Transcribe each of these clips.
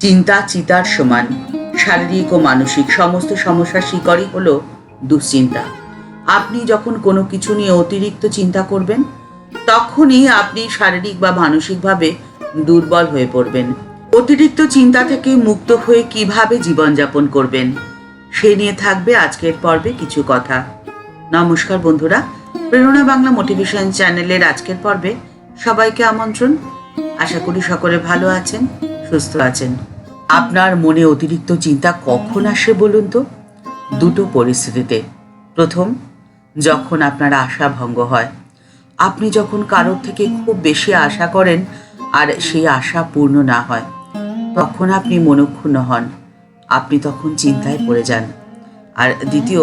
চিন্তা চিতার সমান। শারীরিক ও মানসিক সমস্ত সমস্যার শিকড়ই হলো দুশ্চিন্তা। আপনি যখন কোনো কিছু নিয়ে অতিরিক্ত চিন্তা করবেন, তখনই আপনি শারীরিক বা মানসিকভাবে দুর্বল হয়ে পড়বেন। অতিরিক্ত চিন্তা থেকে মুক্ত হয়ে কিভাবে জীবনযাপন করবেন, সে নিয়ে থাকবে আজকের পর্বে কিছু কথা। নমস্কার বন্ধুরা, প্রেরণা বাংলা মোটিভেশন চ্যানেলের আজকের পর্বে সবাইকে আমন্ত্রণ। আশা করি সকলে ভালো আছেন, সুস্থ আছেন। আপনার মনে অতিরিক্ত চিন্তা কখন আসে বলুন তো? দুটো পরিস্থিতিতে। প্রথম, যখন আপনার আশা ভঙ্গ হয়। আপনি যখন কারোর থেকে খুব বেশি আশা করেন আর সেই আশা পূর্ণ না হয়, তখন আপনি মনক্ষুণ্ণ হন। আপনি তখন চিন্তায় পড়ে যান। আর দ্বিতীয়,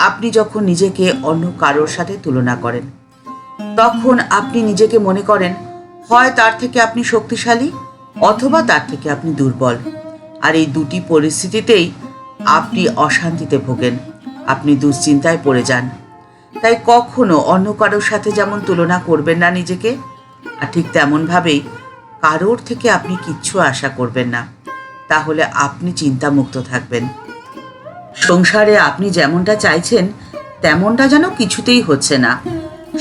আপনি যখন নিজেকে অন্য কারোর সাথে তুলনা করেন, তখন আপনি নিজেকে মনে করেন হয় তার থেকে আপনি শক্তিশালী অথবা তার থেকে আপনি দুর্বল। আর এই দুটি পরিস্থিতিতেই আপনি অশান্তিতে ভোগেন, আপনি দুশ্চিন্তায় পড়ে যান। তাই কখনো অন্য কারোর সাথে যেমন তুলনা করবেন না নিজেকে, আর ঠিক তেমনভাবেই কারোর থেকে আপনি কিচ্ছু আশা করবেন না। তাহলে আপনি চিন্তামুক্ত থাকবেন। সংসারে আপনি যেমনটা চাইছেন তেমনটা যেন কিছুতেই হচ্ছে না,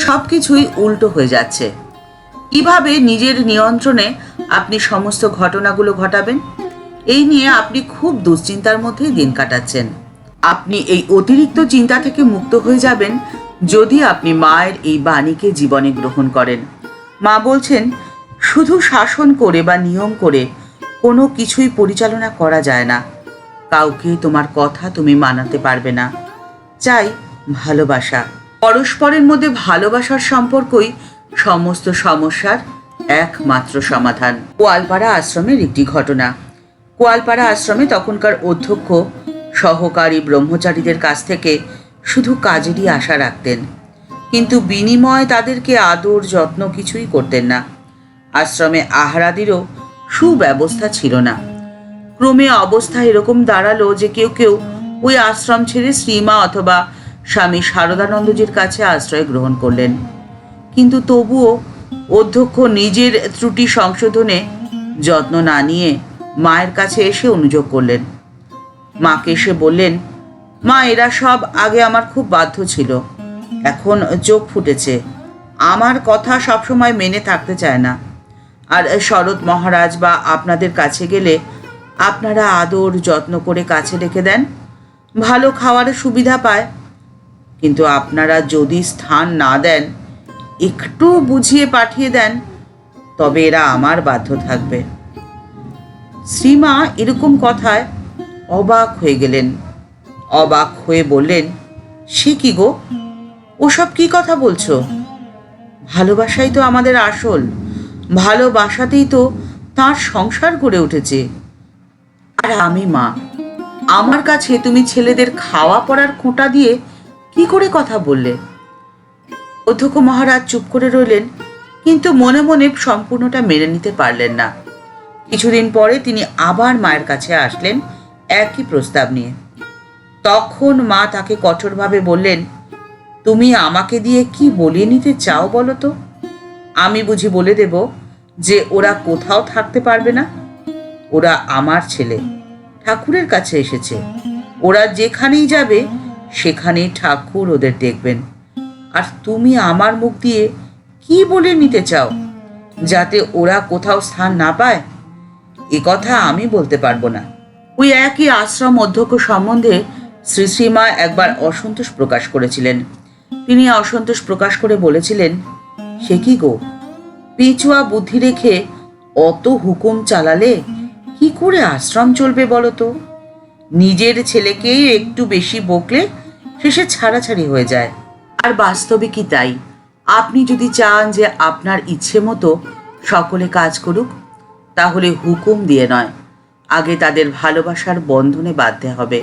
সব কিছুই উল্টো হয়ে যাচ্ছে। কিভাবে নিজের নিয়ন্ত্রণে আপনি সমস্ত ঘটনাগুলো ঘটাবেন, এই নিয়ে আপনি খুব দুশ্চিন্তার মধ্যেই দিন কাটাচ্ছেন। আপনি এই অতিরিক্ত চিন্তা থেকে মুক্ত হয়ে যাবেন যদি আপনি মায়ের এই বাণীকে জীবনে গ্রহণ করেন। মা বলছেন, শুধু শাসন করে বা নিয়ম করে কোনো কিছুই পরিচালনা করা যায় না। কাউকে তোমার কথা তুমি মানাতে পারবে না। চাই ভালোবাসা। পরস্পরের মধ্যে ভালোবাসার সম্পর্কই সমস্ত সমস্যার একমাত্র সমাধান। কোয়ালপাড়া আশ্রমের একটি ঘটনা। কোয়ালপাড়া আশ্রমে তখনকার অধ্যক্ষ সহকারী ব্রহ্মচারীদের কাছ থেকে শুধু কাজেরই আশা রাখতেন, কিন্তু বিনিময়ে তাদেরকে আদর যত্ন কিছুই করতেন না। আশ্রমে আহারাদিরও সুব্যবস্থা ছিল না। ক্রমে অবস্থা এরকম দাঁড়ালো যে কেউ কেউ ওই আশ্রম ছেড়ে শ্রীমা অথবা স্বামী শারদানন্দজির কাছে আশ্রয় গ্রহণ করলেন। কিন্তু তবুও অধ্যক্ষ নিজের ত্রুটি সংশোধনে যত্ন না নিয়ে মায়ের কাছে এসে অনুযোগ করলেন। মাকে এসে বললেন, মা, এরা সব আগে আমার খুব বাধ্য ছিল, এখন চোখ ফুটেছে, আমার কথা সবসময় মেনে থাকতে চায় না। আর শরৎ মহারাজ বা আপনাদের কাছে গেলে আপনারা আদর যত্ন করে কাছে রেখে দেন, ভালো খাওয়ার সুবিধা পায়। কিন্তু আপনারা যদি স্থান না দেন, একটু বুঝিয়ে পাঠিয়ে দেন, তবে এরা আমার বাধ্য থাকবে। শ্রীমা এরকম কথায় অবাক হয়ে গেলেন। অবাক হয়ে বললেন, সে কি গো, ওসব কি কথা বলছো? ভালোবাসাই তো আমাদের আসল, ভালোবাসাতেই তো তার সংসার গড়ে উঠেছে। আর আমি মা, আমার কাছে তুমি ছেলেদের খাওয়া পড়ার খোঁটা দিয়ে কি করে কথা বললে? অধ্যক্ষ মহারাজ চুপ করে রইলেন, কিন্তু মনে মনে সম্পূর্ণটা মেনে নিতে পারলেন না। কিছুদিন পরে তিনি আবার মায়ের কাছে আসলেন একই প্রস্তাব নিয়ে। তখন মা তাকে কঠোরভাবে বললেন, তুমি আমাকে দিয়ে কি বলিয়ে নিতে চাও বলো তো? আমি বুঝি বলে দেব যে ওরা কোথাও থাকতে পারবে না? ওরা আমার ছেলে, ঠাকুরের কাছে এসেছে। ওরা যেখানেই যাবে সেখানেই ঠাকুর ওদের দেখবেন। আর তুমি আমার মুখ দিয়ে কি বলে নিতে চাও যাতে ওরা কোথাও স্থান না পায়? এ কথা আমি বলতে পারবো না। ওই একই আশ্রম অধ্যক্ষ সম্বন্ধে শ্রী শ্রীমা একবার অসন্তোষ প্রকাশ করেছিলেন। তিনি অসন্তোষ প্রকাশ করে বলেছিলেন, সে কি গো, পিছুয়া বুদ্ধি রেখে অত হুকুম চালালে কি করে আশ্রম চলবে বলো তো? নিজের ছেলেকেই একটু বেশি বকলে শেষে ছাড়াছাড়ি হয়ে যায়। আর বাস্তবে কি তাই? আপনি যদি চান যে আপনার ইচ্ছে মতো সকলে কাজ করুক, তাহলে হুকুম দিয়ে নয়, আগে তাদের ভালোবাসার বন্ধনে বাঁধতে হবে।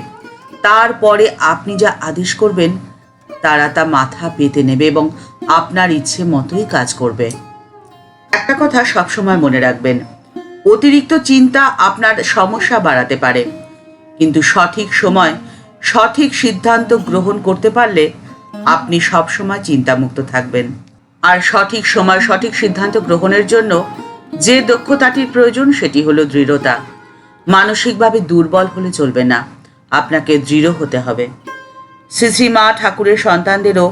তারপরে আপনি যা আদেশ করবেন তারা তা মাথা পেতে নেবে এবং আপনার ইচ্ছে মতোই কাজ করবে। একটা কথা সবসময় মনে রাখবেন, অতিরিক্ত চিন্তা আপনার সমস্যা বাড়াতে পারে, কিন্তু সঠিক সময় সঠিক সিদ্ধান্ত গ্রহণ করতে পারলে আপনি সবসময় চিন্তামুক্ত থাকবেন। আর সঠিক সময় সঠিক সিদ্ধান্ত গ্রহণের জন্য যে দক্ষতাটির প্রয়োজন সেটি হলো দৃঢ়তা। মানসিকভাবে দুর্বল হলে চলবে না, আপনাকে দৃঢ় হতে হবে। শ্রী শ্রী মা ঠাকুরের সন্তানদেরও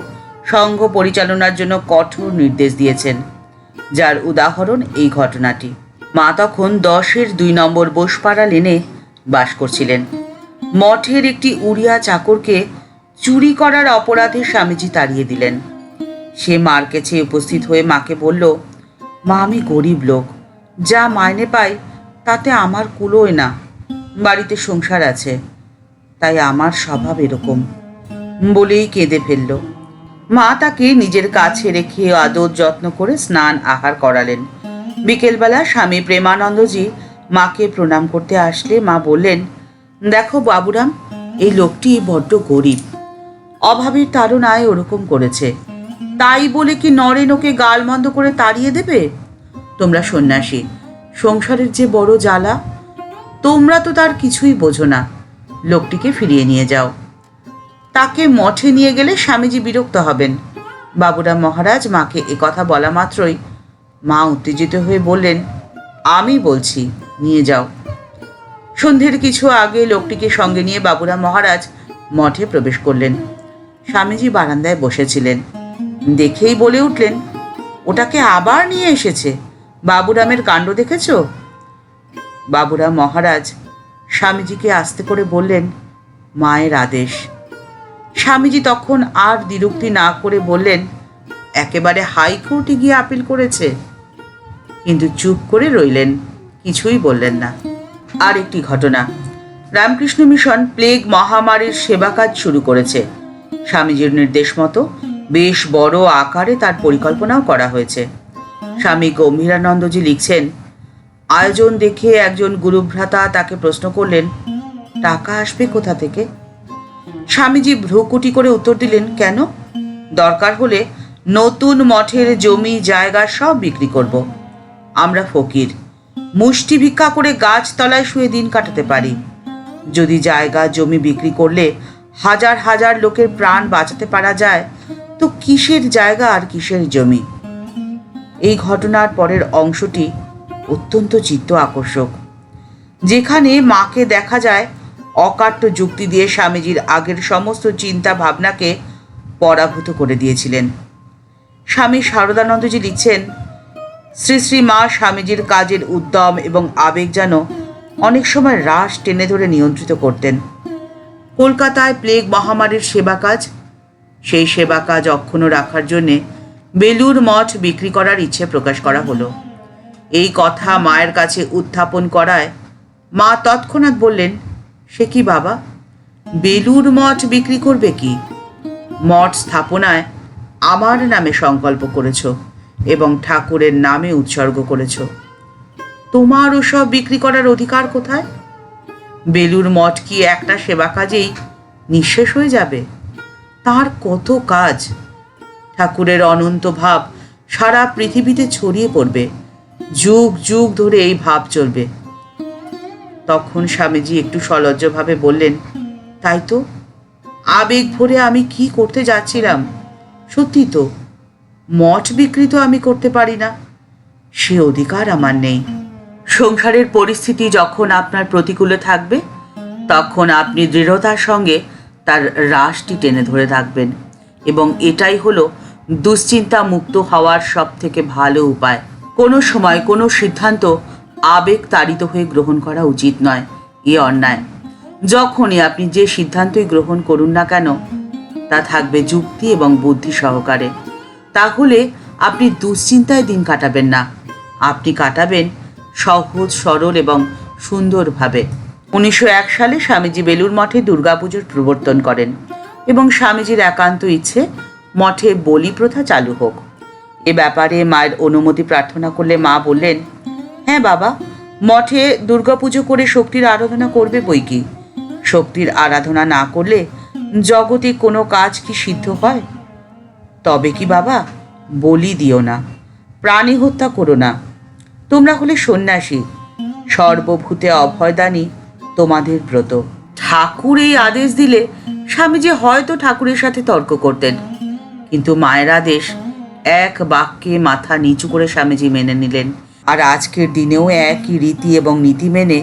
সংঘ পরিচালনার জন্য কঠোর নির্দেশ দিয়েছেন, যার উদাহরণ এই ঘটনাটি। মা তখন 10-এর 2 নম্বর বোসপাড়া লেনে বাস করছিলেন। মঠের একটি উড়িয়া চাকরকে চুরি করার অপরাধে স্বামীজি তাড়িয়ে দিলেন। সে মার কাছে উপস্থিত হয়ে মাকে বলল, মা, আমি গরিব লোক, যা মাইনে পাই তাতে আমার কুলোয় না, বাড়িতে সংসার আছে, তাই আমার স্বভাব এরকম, বলেই কেঁদে ফেলল। মা তাকে নিজের কাছে রেখে আদর যত্ন করে স্নান আহার করালেন। বিকেলবেলা স্বামী প্রেমানন্দজি মাকে প্রণাম করতে আসলে মা বললেন, দেখো বাবুরাম, এই লোকটি বড্ড গরিব, অভাবের তাড়নায় ওরকম করেছে, তাই বলে কি নরেন ওকে গালমন্দ করে তাড়িয়ে দেবে? তোমরা সন্ন্যাসী, সংসারের যে বড় জ্বালা, তোমরা তো তার কিছুই বোঝো না, লোকটিকে ফিরিয়ে নিয়ে যাও। তাকে মঠে নিয়ে গেলে স্বামীজি বিরক্ত হবেন। বাবুরাম মহারাজ মাকে একথা বলা মাত্রই মা উত্তেজিত হয়ে বললেন, আমি বলছি, নিয়ে যাও। সন্ধ্যের কিছু আগে লোকটিকে সঙ্গে নিয়ে বাবুরাম মহারাজ মঠে প্রবেশ করলেন। স্বামীজি বারান্দায় বসেছিলেন। দেখেই বলে উঠলেন, ওটাকে আবার নিয়ে এসেছে, বাবুরামের কাণ্ড দেখেছ? বাবুরাম মহারাজ স্বামীজিকে আস্তে করে বললেন, মায়ের আদেশ। স্বামীজি তখন আর দ্বিরুক্তি না করে বললেন, একেবারে হাইকোর্টে গিয়ে আপিল করেছে। কিন্তু চুপ করে রইলেন, কিছুই বললেন না। আর একটি ঘটনা, রামকৃষ্ণ মিশন প্লেগ মহামারীর সেবা কাজ শুরু করেছে। স্বামীজির নির্দেশ মতো বেশ বড় আকারে তার পরিকল্পনাও করা হয়েছে। স্বামী গম্ভীরানন্দজি লিখছেন, আয়োজন দেখে একজন গুরুভ্রাতা তাকে প্রশ্ন করলেন, টাকা আসবে কোথা থেকে? স্বামীজি ভ্রুকুটি করে উত্তর দিলেন, কেন? দরকার হলে নতুন মঠের জমি জায়গা সব বিক্রি করব। আমরা ফকির, মুষ্টি ভিক্ষা করে গাছতলায় শুয়ে দিন কাটাতে পারি। যদি জায়গা জমি বিক্রি করলে হাজার হাজার লোকের প্রাণ বাঁচাতে পারা যায়, তো কিসের জায়গা আর কিসের জমি? এই ঘটনার পরের অংশটি অত্যন্ত চিত্ত আকর্ষক, যেখানে মাকে দেখা যায় অকাট্য যুক্তি দিয়ে স্বামীজির আগের সমস্ত চিন্তা ভাবনাকে পরাভূত করে দিয়েছিলেন। স্বামী শারদানন্দজি লিখছেন, শ্রী শ্রী মা স্বামীজির কাজের উদ্যম এবং আবেগ যেন অনেক সময় রাশ টেনে ধরে নিয়ন্ত্রিত করতেন। কলকাতায় প্লেগ মহামারীর সেবা কাজ, সেই সেবা কাজ অক্ষুণ্ণ রাখার জন্যে বেলুর মঠ বিক্রি করার ইচ্ছে প্রকাশ করা হলো। এই কথা মায়ের কাছে উত্থাপন করায় মা তৎক্ষণাৎ বললেন, সে কি বাবা, বেলুর মঠ বিক্রি করবে কি? মঠ স্থাপনায় আমার নামে সংকল্প করেছ এবং ঠাকুরের নামে উৎসর্গ করেছ, তোমার ওসব বিক্রি করার অধিকার কোথায়? বেলুর মঠ কি একটা সেবা কাজেই নিঃশেষ হয়ে যাবে? তার কত কাজ, ঠাকুরের অনন্ত ভাব সারা পৃথিবীতে ছড়িয়ে পড়বে, যুগ যুগ ধরে এই ভাব চলবে। তখন স্বামীজি একটু সলজ্জভাবে বললেন, তাই তো, আবেগ ভরে আমি কি করতে যাচ্ছিলাম। সত্যি তো, মঠ বিক্রি তো আমি করতে পারি না, সে অধিকার আমার নেই। সংসারের পরিস্থিতি যখন আপনার প্রতিকূলে থাকবে, তখন আপনি দৃঢ়তার সঙ্গে তার রাশটি টেনে ধরে থাকবেন, এবং এটাই হলো দুশ্চিন্তা মুক্ত হওয়ার সব থেকে ভালো উপায়। কোনো সময় কোনো সিদ্ধান্ত আবেগ তাড়িত হয়ে গ্রহণ করা উচিত নয়, এ অন্যায়। যখনই আপনি যে সিদ্ধান্তই গ্রহণ করুন না কেন, তা থাকবে যুক্তি এবং বুদ্ধি সহকারে। তাহলে আপনি দুশ্চিন্তায় দিন কাটাবেন না, আপনি কাটাবেন সহজ সরল এবং সুন্দরভাবে। 1901 সালে স্বামীজি বেলুর মঠে দুর্গাপুজোর প্রবর্তন করেন এবং স্বামীজির একান্ত ইচ্ছে মঠে বলি প্রথা চালু হোক। এ ব্যাপারে মায়ের অনুমতি প্রার্থনা করলে মা বললেন, হ্যাঁ বাবা, মঠে দুর্গাপুজো করে শক্তির আরাধনা করবে বই কি। শক্তির আরাধনা না করলে জগতে কোনো কাজ কি সিদ্ধ হয়? তবে কি বাবা, বলি দিও না, প্রাণী হত্যা করো না। তোমরা হলে সন্ন্যাসী, সর্বভূতে অভয়দানী তোমাদের ব্রত। ঠাকুর এই আদেশ দিলে স্বামীজি হয়তো ঠাকুরের সাথে তর্ক করতেন, কিন্তু মায়ের আদেশ এক বাক্যে মাথা নিচু করে স্বামীজি মেনে নিলেন। আর আজকের দিনেও একই রীতি এবং নীতি মেনে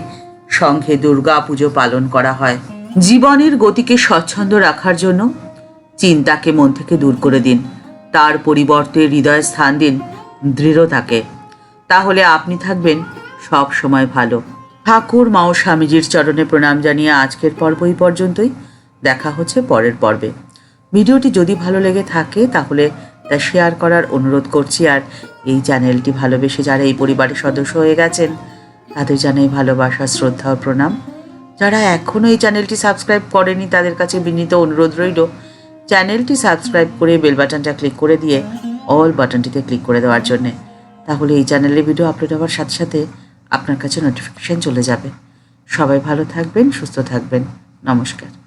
সংঘে দুর্গা পুজো পালন করা হয়। জীবনের গতিকে স্বচ্ছন্দ রাখার জন্য চিন্তাকে মন থেকে দূর করে দিন, তার পরিবর্তে হৃদয়ে স্থান দিন দৃঢ়তাকে। তাহলে আপনি থাকবেন সব সময় ভালো। ঠাকুর মা ও স্বামীজির চরণে প্রণাম জানিয়ে আজকের পর্ব এই পর্যন্তই। দেখা হচ্ছে পরের পর্বে। ভিডিওটি যদি ভালো লেগে থাকে তাহলে তা শেয়ার করার অনুরোধ করছি। আর এই চ্যানেলটি ভালোবেসে যারা এই পরিবারের সদস্য হয়ে গেছেন তাদের জানাই ভালোবাসা, শ্রদ্ধা ও প্রণাম। যারা এখনও এই চ্যানেলটি সাবস্ক্রাইব করেনি তাদের কাছে বিনীত অনুরোধ রইল চ্যানেলটি সাবস্ক্রাইব করে বেল বাটনটা ক্লিক করে দিয়ে অল বাটনটিতে ক্লিক করে দেওয়ার জন্যে। তাহলে এই চ্যানেলে ভিডিও আপলোড হওয়ার সাথে সাথে আপনার কাছে নোটিফিকেশান চলে যাবে। সবাই ভালো থাকবেন, সুস্থ থাকবেন। নমস্কার।